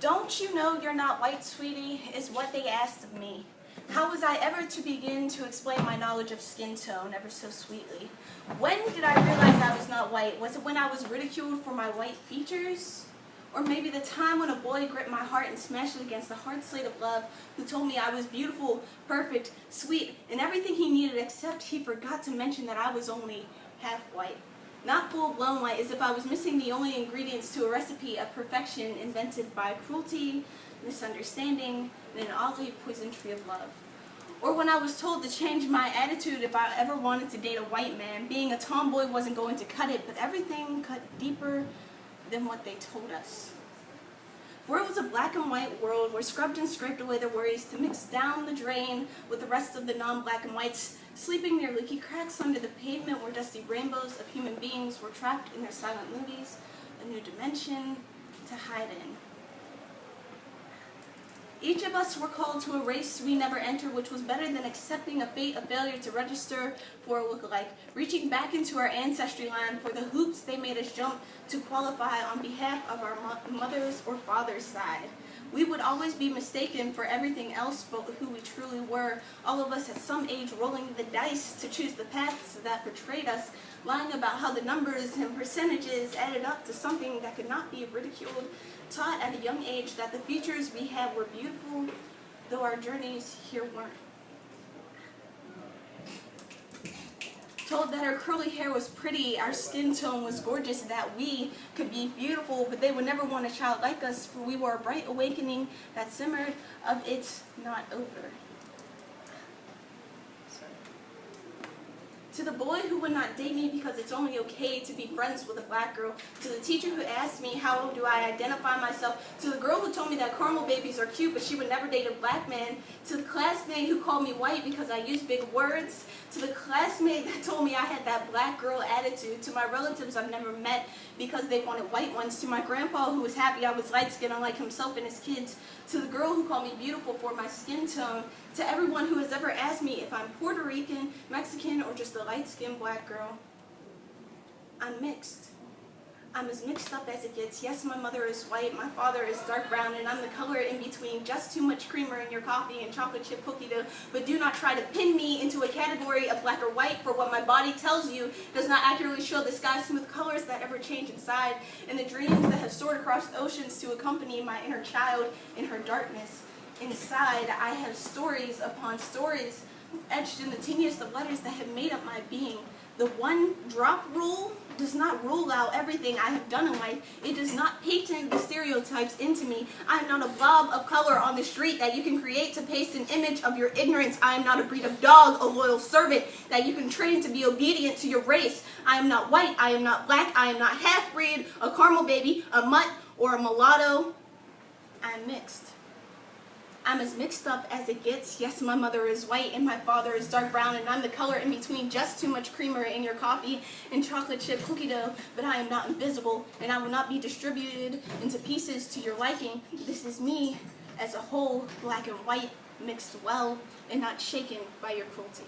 Don't you know you're not white, sweetie, is what they asked of me. How was I ever to begin to explain my knowledge of skin tone ever so sweetly? When did I realize I was not white? Was it when I was ridiculed for my white features? Or maybe the time when a boy gripped my heart and smashed it against the hard slate of love, who told me I was beautiful, perfect, sweet, and everything he needed, except he forgot to mention that I was only half white. Not full-blown white, as if I was missing the only ingredients to a recipe of perfection invented by cruelty, misunderstanding, and an oddly poisoned tree of love. Or when I was told to change my attitude if I ever wanted to date a white man, being a tomboy wasn't going to cut it, but everything cut deeper than what they told us. For it was a black and white world where scrubbed and scraped away their worries to mix down the drain with the rest of the non-black and whites, sleeping near leaky cracks under the pavement where dusty rainbows of human beings were trapped in their silent movies, a new dimension to hide in. Each of us were called to a race we never entered, which was better than accepting a fate of failure to register for a lookalike, reaching back into our ancestry line for the hoops they made us jump to qualify on behalf of our mother's or father's side. We would always be mistaken for everything else but who we truly were, all of us at some age rolling the dice to choose the paths that portrayed us, lying about how the numbers and percentages added up to something that could not be ridiculed, taught at a young age that the features we had were beautiful, though our journeys here weren't. Told that our curly hair was pretty, our skin tone was gorgeous, that we could be beautiful, but they would never want a child like us, for we were a bright awakening that simmered of it's not over. To the boy who would not date me because it's only okay to be friends with a black girl, to the teacher who asked me how do I identify myself, to the girl who told me that caramel babies are cute but she would never date a black man, to the classmate who called me white because I used big words, to the classmate that told me I had that black girl attitude, to my relatives I've never met because they wanted white ones, to my grandpa who was happy I was light-skinned unlike himself and his kids, to the girl who called me beautiful for my skin tone, to everyone who has ever asked me if I'm Puerto Rican, Mexican, or just a light-skinned black girl. I'm mixed. I'm as mixed up as it gets. Yes, my mother is white, my father is dark brown, and I'm the color in between, just too much creamer in your coffee and chocolate chip cookie dough. But do not try to pin me into a category of black or white, for what my body tells you does not accurately show the sky's smooth colors that ever change inside, and the dreams that have soared across oceans to accompany my inner child in her darkness. Inside, I have stories upon stories etched in the teeniest of letters that have made up my being. The one drop rule does not rule out everything I have done in life. It does not patent the stereotypes into me. I am not a blob of color on the street that you can create to paste an image of your ignorance. I am not a breed of dog, a loyal servant that you can train to be obedient to your race. I am not white, I am not black, I am not half-breed, a caramel baby, a mutt, or a mulatto. I am mixed. I'm as mixed up as it gets. Yes, my mother is white and my father is dark brown, and I'm the color in between, just too much creamer in your coffee and chocolate chip cookie dough, but I am not invisible, and I will not be distributed into pieces to your liking. This is me as a whole, black and white, mixed well, and not shaken by your cruelty.